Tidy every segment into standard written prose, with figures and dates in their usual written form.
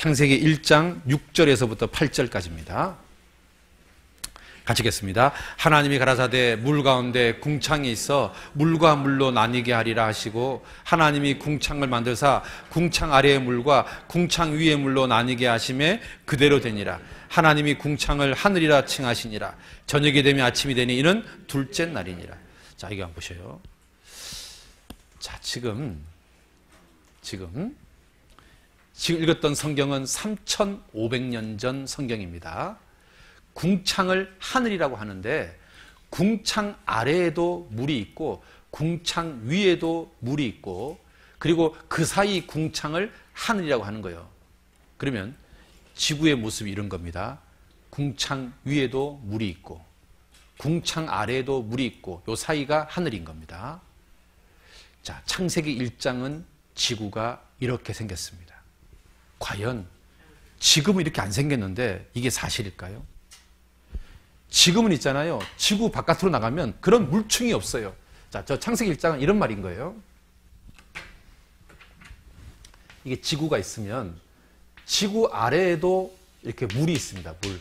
창세기 1장 6절에서부터 8절까지입니다. 같이 읽겠습니다. 하나님이 가라사대 물 가운데 궁창이 있어 물과 물로 나뉘게 하리라 하시고 하나님이 궁창을 만들사 궁창 아래의 물과 궁창 위의 물로 나뉘게 하심에 그대로 되니라. 하나님이 궁창을 하늘이라 칭하시니라. 저녁이 되면 아침이 되니 이는 둘째 날이니라. 자, 이거 한번 보셔요. 자, 지금 읽었던 성경은 3,500년 전 성경입니다. 궁창을 하늘이라고 하는데 궁창 아래에도 물이 있고 궁창 위에도 물이 있고 그리고 그 사이 궁창을 하늘이라고 하는 거예요. 그러면 지구의 모습이 이런 겁니다. 궁창 위에도 물이 있고 궁창 아래에도 물이 있고 요 사이가 하늘인 겁니다. 자, 창세기 1장은 지구가 이렇게 생겼습니다. 과연 지금은 이렇게 안 생겼는데 이게 사실일까요? 지금은 있잖아요. 지구 바깥으로 나가면 그런 물층이 없어요. 자, 저 창세기 1장은 이런 말인 거예요. 이게 지구가 있으면 지구 아래에도 이렇게 물이 있습니다. 물.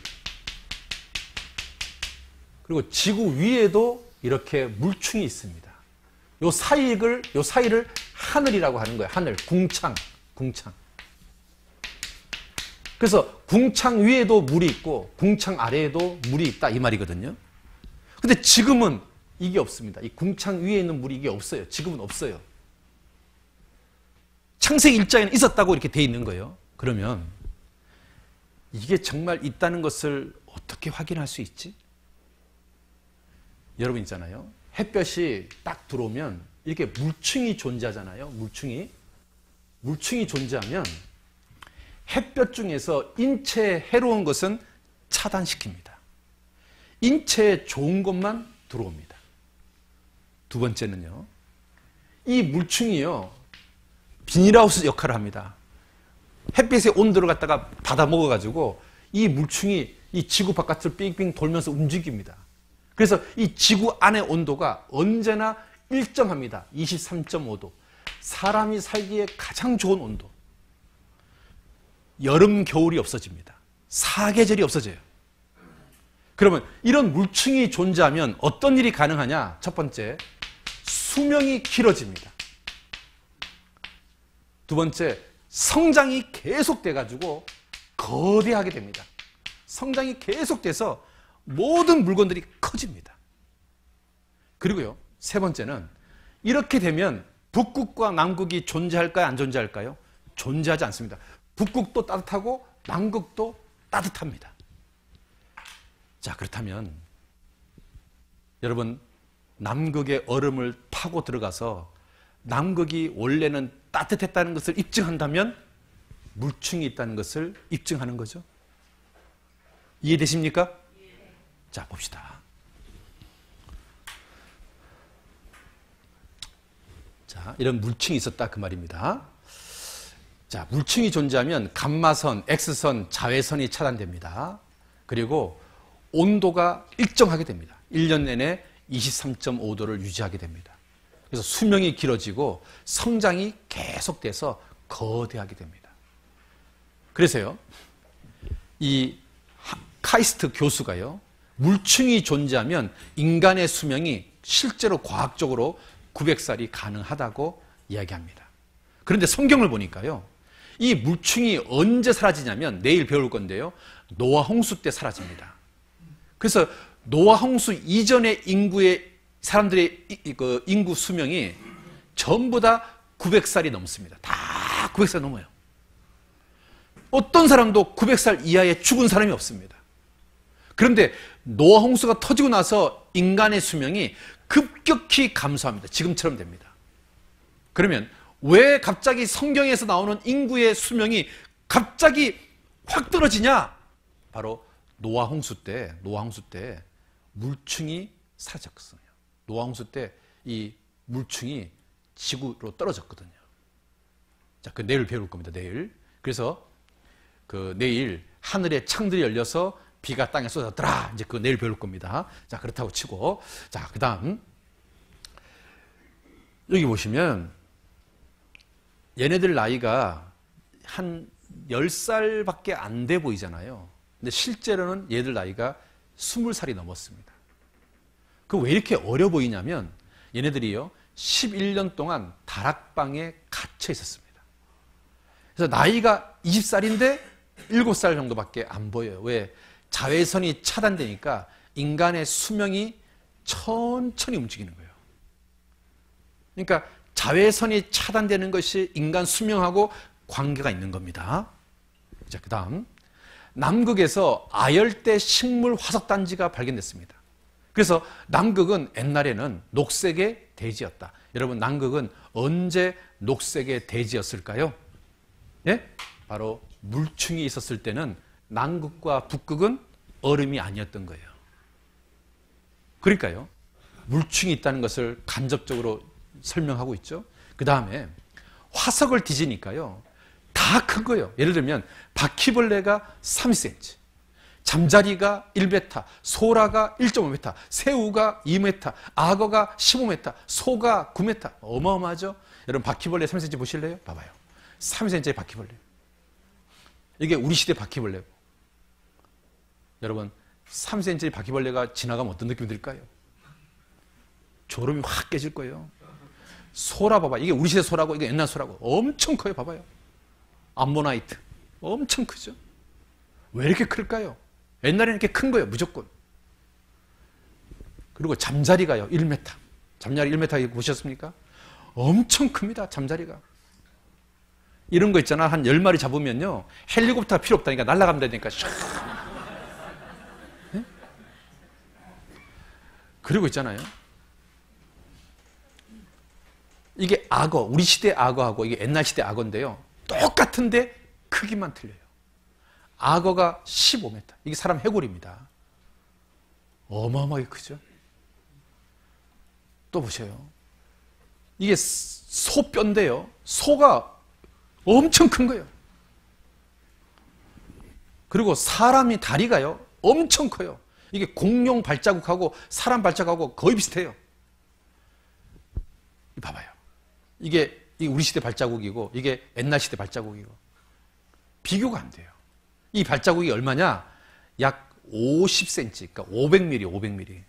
그리고 지구 위에도 이렇게 물층이 있습니다. 요 사이를 하늘이라고 하는 거예요. 하늘, 궁창. 그래서 궁창 위에도 물이 있고 궁창 아래에도 물이 있다 이 말이거든요. 근데 지금은 이게 없습니다. 이 궁창 위에 있는 물이 이게 없어요. 지금은 없어요. 창세기 1장에는 있었다고 이렇게 돼 있는 거예요. 그러면 이게 정말 있다는 것을 어떻게 확인할 수 있지? 여러분 있잖아요. 햇볕이 딱 들어오면 이렇게 물층이 존재하잖아요. 물층이 존재하면 햇볕 중에서 인체에 해로운 것은 차단시킵니다. 인체에 좋은 것만 들어옵니다. 두 번째는요. 이 물층이요. 비닐하우스 역할을 합니다. 햇빛의 온도를 갖다가 받아 먹어가지고 이 물층이 이 지구 바깥을 빙빙 돌면서 움직입니다. 그래서 이 지구 안의 온도가 언제나 일정합니다. 23.5도. 사람이 살기에 가장 좋은 온도. 여름, 겨울이 없어집니다. 사계절이 없어져요. 그러면 이런 물층이 존재하면 어떤 일이 가능하냐? 첫 번째, 수명이 길어집니다. 두 번째, 성장이 계속돼가지고 거대하게 됩니다. 성장이 계속돼서 모든 물건들이 커집니다. 그리고요, 세 번째는 이렇게 되면 북극과 남극이 존재할까요? 안 존재할까요? 존재하지 않습니다. 북극도 따뜻하고 남극도 따뜻합니다. 자, 그렇다면 여러분 남극의 얼음을 타고 들어가서 남극이 원래는 따뜻했다는 것을 입증한다면 물층이 있다는 것을 입증하는 거죠. 이해되십니까? 자, 봅시다. 자, 이런 물층이 있었다 그 말입니다. 자, 물층이 존재하면 감마선, X선, 자외선이 차단됩니다. 그리고 온도가 일정하게 됩니다. 1년 내내 23.5도를 유지하게 됩니다. 그래서 수명이 길어지고 성장이 계속돼서 거대하게 됩니다. 그래서요, 이 카이스트 교수가요, 물층이 존재하면 인간의 수명이 실제로 과학적으로 900살이 가능하다고 이야기합니다. 그런데 성경을 보니까요, 이 물층이 언제 사라지냐면 내일 배울 건데요, 노아 홍수 때 사라집니다. 그래서 노아 홍수 이전의 사람들의 인구 수명이 전부 다 900살이 넘습니다. 다 900살 넘어요. 어떤 사람도 900살 이하에 죽은 사람이 없습니다. 그런데 노아 홍수가 터지고 나서 인간의 수명이 급격히 감소합니다. 지금처럼 됩니다. 그러면 왜 갑자기 성경에서 나오는 인구의 수명이 갑자기 확 떨어지냐? 바로 노아 홍수 때 물층이 사라졌어요. 노아 홍수 때 이 물층이 지구로 떨어졌거든요. 자, 그 내일 배울 겁니다. 내일. 그래서 그 내일 하늘에 창들이 열려서 비가 땅에 쏟아더라. 이제 그 내일 배울 겁니다. 자, 그렇다고 치고, 자, 그다음 여기 보시면 얘네들 나이가 한 10살밖에 안 돼 보이잖아요. 근데 실제로는 얘들 나이가 20살이 넘었습니다. 그 왜 이렇게 어려 보이냐면 얘네들이요 11년 동안 다락방에 갇혀 있었습니다. 그래서 나이가 20살인데 7살 정도밖에 안 보여요. 왜? 자외선이 차단되니까 인간의 수명이 천천히 움직이는 거예요. 그러니까 자외선이 차단되는 것이 인간 수명하고 관계가 있는 겁니다. 자, 그 다음 남극에서 아열대 식물 화석단지가 발견됐습니다. 그래서 남극은 옛날에는 녹색의 대지였다. 여러분 남극은 언제 녹색의 대지였을까요? 예? 바로 물충이 있었을 때는 남극과 북극은 얼음이 아니었던 거예요. 그러니까요. 물충이 있다는 것을 간접적으로 설명하고 있죠. 그 다음에 화석을 뒤지니까요. 다 큰 거예요. 예를 들면 바퀴벌레가 30cm, 잠자리가 1m, 소라가 1.5m, 새우가 2m, 악어가 15m, 소가 9m. 어마어마하죠? 여러분 바퀴벌레 30cm 보실래요? 봐봐요. 30cm의 바퀴벌레. 이게 우리 시대 바퀴벌레고. 여러분 30cm의 바퀴벌레가 지나가면 어떤 느낌이 들까요? 졸음이 확 깨질 거예요. 소라 봐봐. 이게 우리 시대 소라고 이게 옛날 소라고. 엄청 커요. 봐봐요. 암모나이트. 엄청 크죠? 왜 이렇게 클까요? 옛날에는 이렇게 큰 거예요. 무조건. 그리고 잠자리가요. 1m. 잠자리 1m 보셨습니까? 엄청 큽니다. 잠자리가. 이런 거 있잖아. 한 10마리 잡으면요. 헬리콥터가 필요 없다니까. 날아가면 되니까. 네? 그리고 있잖아요. 이게 악어. 우리 시대 악어하고 이게 옛날 시대 악어인데요. 똑같은데 크기만 틀려요. 악어가 15m. 이게 사람 해골입니다. 어마어마하게 크죠? 또 보세요. 이게 소뼈인데요. 소가 엄청 큰 거예요. 그리고 사람이 다리가요. 엄청 커요. 이게 공룡 발자국하고 사람 발자국하고 거의 비슷해요. 봐봐요. 이게 우리 시대 발자국이고 이게 옛날 시대 발자국이고 비교가 안 돼요. 이 발자국이 얼마냐? 약 50cm, 그러니까 500mm, 500mm.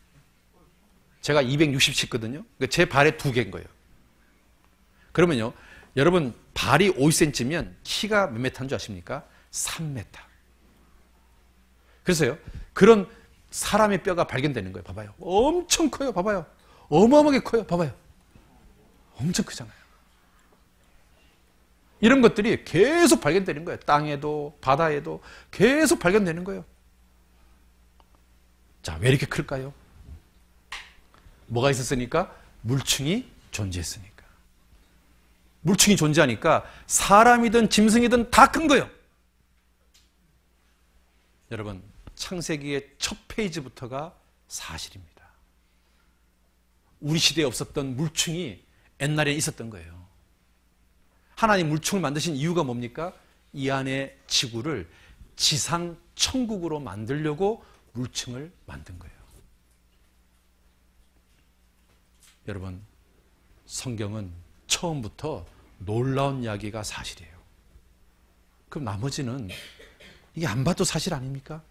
제가 267거든요. 그러니까 제 발에 2개인 거예요. 그러면요, 여러분 발이 50cm면 키가 몇 메타인 줄 아십니까? 3m. 그래서요, 그런 사람의 뼈가 발견되는 거예요. 봐봐요. 엄청 커요. 봐봐요. 어마어마하게 커요. 봐봐요. 엄청 크잖아요. 이런 것들이 계속 발견되는 거예요. 땅에도 바다에도 계속 발견되는 거예요. 자, 왜 이렇게 클까요? 뭐가 있었으니까? 물충이 존재했으니까. 물충이 존재하니까 사람이든 짐승이든 다 큰 거예요. 여러분, 창세기의 첫 페이지부터가 사실입니다. 우리 시대에 없었던 물충이 옛날에 있었던 거예요. 하나님 물충을 만드신 이유가 뭡니까? 이 안에 지구를 지상 천국으로 만들려고 물충을 만든 거예요. 여러분, 성경은 처음부터 놀라운 이야기가 사실이에요. 그럼 나머지는 이게 안 봐도 사실 아닙니까?